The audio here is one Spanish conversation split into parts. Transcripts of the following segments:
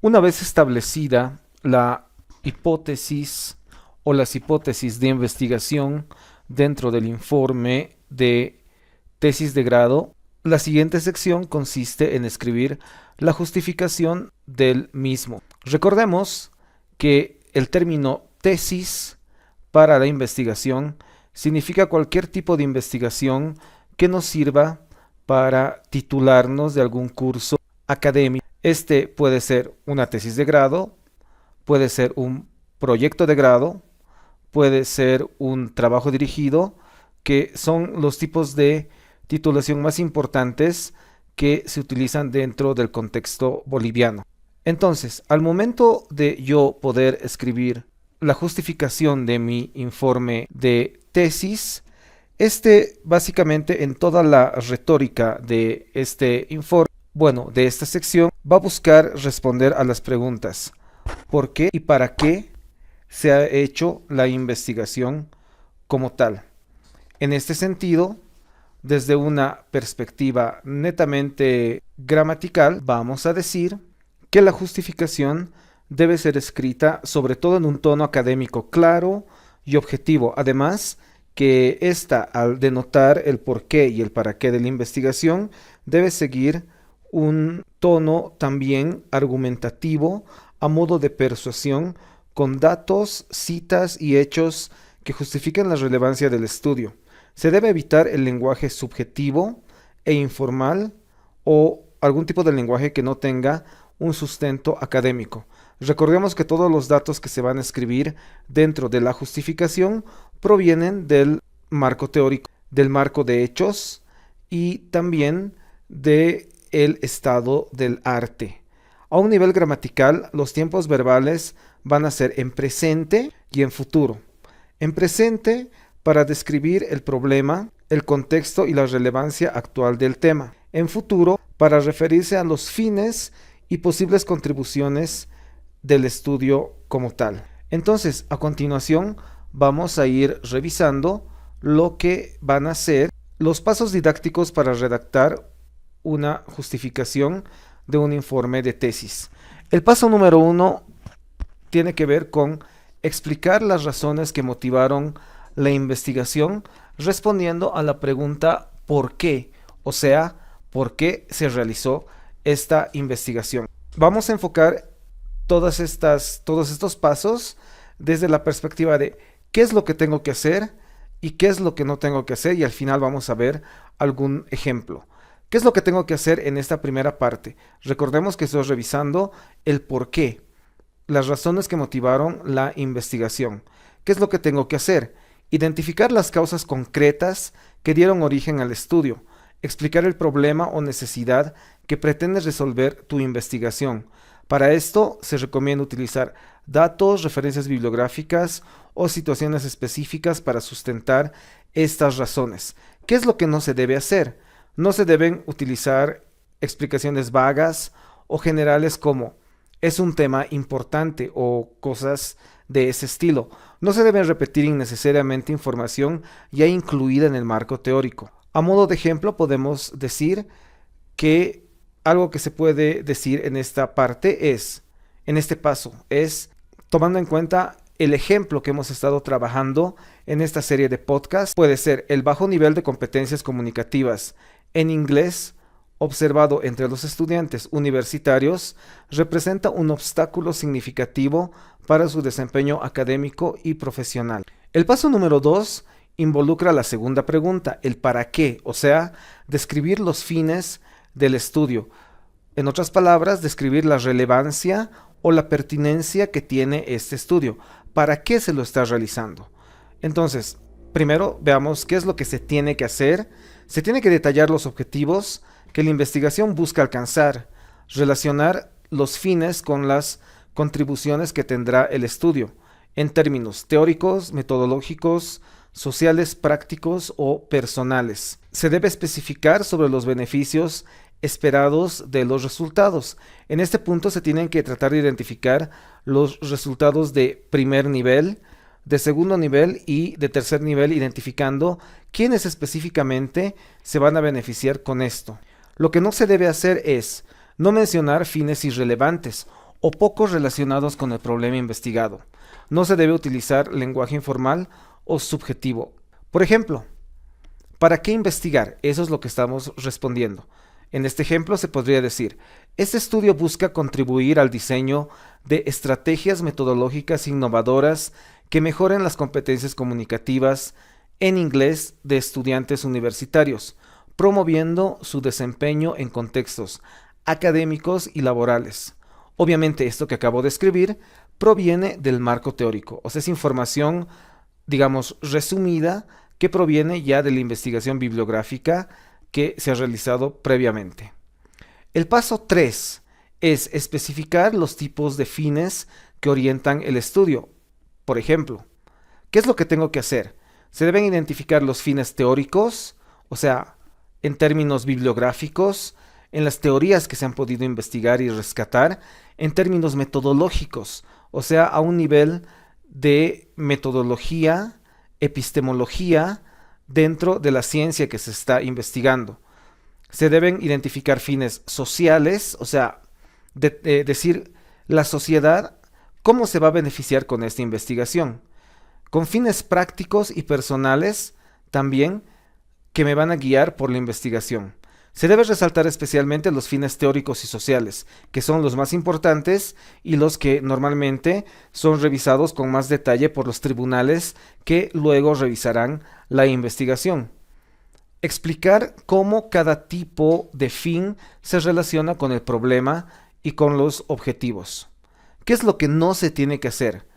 Una vez establecida la hipótesis o las hipótesis de investigación dentro del informe de tesis de grado, la siguiente sección consiste en escribir la justificación del mismo. Recordemos que el término tesis para la investigación significa cualquier tipo de investigación que nos sirva para titularnos de algún curso académico. Este puede ser una tesis de grado, puede ser un proyecto de grado, puede ser un trabajo dirigido, que son los tipos de titulación más importantes que se utilizan dentro del contexto boliviano. Entonces, al momento de yo poder escribir la justificación de mi informe de tesis, básicamente en toda la retórica de este informe, bueno, de esta sección, va a buscar responder a las preguntas: ¿por qué y para qué se ha hecho la investigación como tal? En este sentido, desde una perspectiva netamente gramatical, vamos a decir que la justificación debe ser escrita sobre todo en un tono académico claro y objetivo. Además, que ésta, al denotar el porqué y el para qué de la investigación, debe seguir un tono también argumentativo a modo de persuasión, con datos, citas y hechos que justifiquen la relevancia del estudio. Se debe evitar el lenguaje subjetivo e informal o algún tipo de lenguaje que no tenga un sustento académico. Recordemos que todos los datos que se van a escribir dentro de la justificación provienen del marco teórico, del marco de hechos y también del estado del arte. A un nivel gramatical, los tiempos verbales van a ser en presente y en futuro. En presente, para describir el problema, el contexto y la relevancia actual del tema. En futuro, para referirse a los fines y posibles contribuciones del estudio como tal. Entonces, a continuación, vamos a ir revisando lo que van a ser los pasos didácticos para redactar una justificación de un informe de tesis. El paso número 1 tiene que ver con explicar las razones que motivaron la investigación, respondiendo a la pregunta ¿por qué? O sea, ¿por qué se realizó esta investigación? Vamos a enfocar todos estos pasos desde la perspectiva de qué es lo que tengo que hacer y qué es lo que no tengo que hacer, y al final vamos a ver algún ejemplo. ¿Qué es lo que tengo que hacer en esta primera parte? Recordemos que estoy revisando el por qué, las razones que motivaron la investigación. ¿Qué es lo que tengo que hacer? Identificar las causas concretas que dieron origen al estudio, explicar el problema o necesidad que pretendes resolver tu investigación. Para esto se recomienda utilizar datos, referencias bibliográficas o situaciones específicas para sustentar estas razones. ¿Qué es lo que no se debe hacer? No se deben utilizar explicaciones vagas o generales como es un tema importante o cosas de ese estilo. No se debe repetir innecesariamente información ya incluida en el marco teórico. A modo de ejemplo, podemos decir que algo que se puede decir en esta parte en este paso, es tomando en cuenta el ejemplo que hemos estado trabajando en esta serie de podcasts, puede ser el bajo nivel de competencias comunicativas en inglés observado entre los estudiantes universitarios representa un obstáculo significativo para su desempeño académico y profesional. El paso número 2 involucra la segunda pregunta, el para qué, o sea, describir los fines del estudio. En otras palabras, describir la relevancia o la pertinencia que tiene este estudio. ¿Para qué se lo está realizando? Entonces, primero veamos qué es lo que se tiene que hacer. Se tiene que detallar los objetivos que la investigación busca alcanzar, relacionar los fines con las contribuciones que tendrá el estudio, en términos teóricos, metodológicos, sociales, prácticos o personales. Se debe especificar sobre los beneficios esperados de los resultados. En este punto se tienen que tratar de identificar los resultados de primer nivel, de segundo nivel y de tercer nivel, identificando quiénes específicamente se van a beneficiar con esto. Lo que no se debe hacer es no mencionar fines irrelevantes o pocos relacionados con el problema investigado. No se debe utilizar lenguaje informal o subjetivo. Por ejemplo, ¿para qué investigar? Eso es lo que estamos respondiendo. En este ejemplo se podría decir, este estudio busca contribuir al diseño de estrategias metodológicas innovadoras que mejoren las competencias comunicativas en inglés de estudiantes universitarios, promoviendo su desempeño en contextos académicos y laborales. Obviamente esto que acabo de escribir proviene del marco teórico, o sea, es información, digamos, resumida que proviene ya de la investigación bibliográfica que se ha realizado previamente. El paso 3 es especificar los tipos de fines que orientan el estudio. Por ejemplo, ¿qué es lo que tengo que hacer? Se deben identificar los fines teóricos, o sea, en términos bibliográficos, en las teorías que se han podido investigar y rescatar, en términos metodológicos, o sea, a un nivel de metodología, epistemología, dentro de la ciencia que se está investigando. Se deben identificar fines sociales, o sea, decir la sociedad cómo se va a beneficiar con esta investigación. Con fines prácticos y personales también que me van a guiar por la investigación. Se debe resaltar especialmente los fines teóricos y sociales, que son los más importantes y los que normalmente son revisados con más detalle por los tribunales que luego revisarán la investigación. Explicar cómo cada tipo de fin se relaciona con el problema y con los objetivos. ¿Qué es lo que no se tiene que hacer?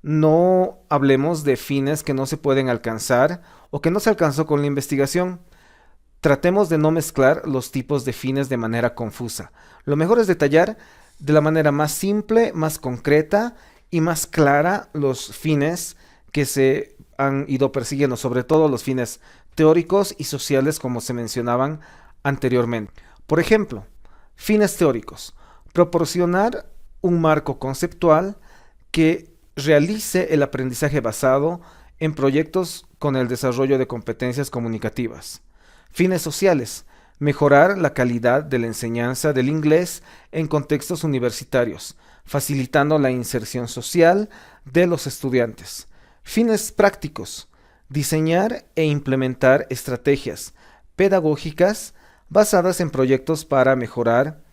No hablemos de fines que no se pueden alcanzar o que no se alcanzó con la investigación. Tratemos de no mezclar los tipos de fines de manera confusa. Lo mejor es detallar de la manera más simple, más concreta y más clara los fines que se han ido persiguiendo, sobre todo los fines teóricos y sociales como se mencionaban anteriormente. Por ejemplo, fines teóricos. Proporcionar un marco conceptual que realice el aprendizaje basado en proyectos con el desarrollo de competencias comunicativas. Fines sociales. Mejorar la calidad de la enseñanza del inglés en contextos universitarios, facilitando la inserción social de los estudiantes. Fines prácticos. Diseñar e implementar estrategias pedagógicas basadas en proyectos para mejorar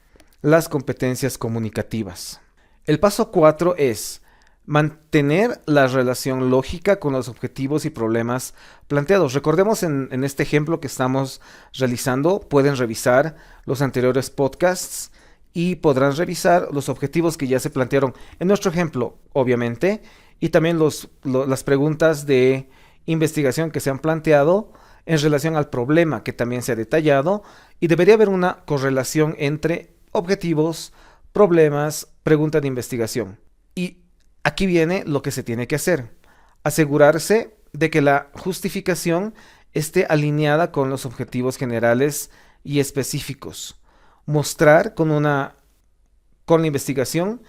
las competencias comunicativas. El paso 4 es mantener la relación lógica con los objetivos y problemas planteados. Recordemos en este ejemplo que estamos realizando, pueden revisar los anteriores podcasts y podrán revisar los objetivos que ya se plantearon en nuestro ejemplo, obviamente, y también las preguntas de investigación que se han planteado en relación al problema que también se ha detallado, y debería haber una correlación entre objetivos, problemas, pregunta de investigación. Y aquí viene lo que se tiene que hacer. Asegurarse de que la justificación esté alineada con los objetivos generales y específicos. Mostrar con la investigación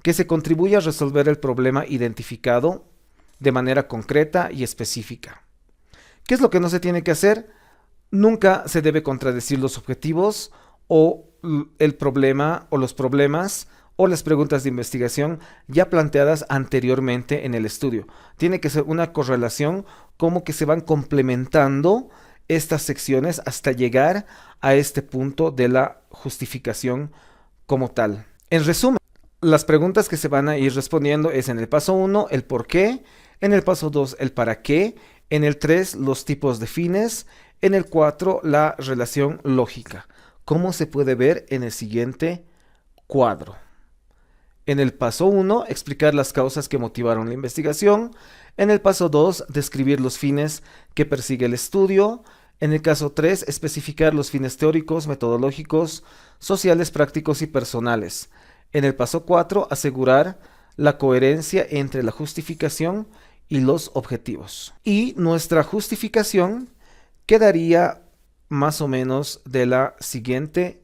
que se contribuye a resolver el problema identificado de manera concreta y específica. ¿Qué es lo que no se tiene que hacer? Nunca se debe contradecir los objetivos o el problema o los problemas o las preguntas de investigación ya planteadas anteriormente en el estudio. Tiene que ser una correlación, como que se van complementando estas secciones hasta llegar a este punto de la justificación como tal. En resumen, las preguntas que se van a ir respondiendo es en el paso 1 el por qué, en el paso 2 el para qué, en el 3 los tipos de fines, en el 4 la relación lógica, como se puede ver en el siguiente cuadro. En el paso 1, explicar las causas que motivaron la investigación. En el paso 2, describir los fines que persigue el estudio. En el caso 3, especificar los fines teóricos, metodológicos, sociales, prácticos y personales. En el paso 4, asegurar la coherencia entre la justificación y los objetivos. Y nuestra justificación quedaría más o menos de la siguiente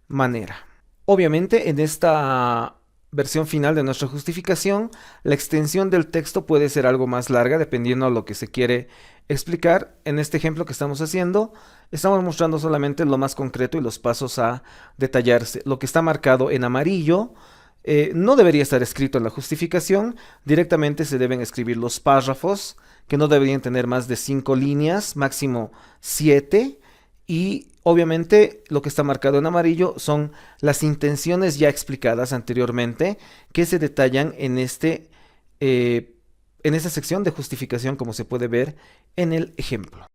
manera. Obviamente, en esta versión final de nuestra justificación, la extensión del texto puede ser algo más larga dependiendo de lo que se quiere explicar. En este ejemplo que estamos haciendo, estamos mostrando solamente lo más concreto y los pasos a detallarse. Lo que está marcado en amarillo No debería estar escrito en la justificación, directamente se deben escribir los párrafos, que no deberían tener más de 5 líneas, máximo 7, y obviamente lo que está marcado en amarillo son las intenciones ya explicadas anteriormente, que se detallan en esta sección de justificación, como se puede ver en el ejemplo.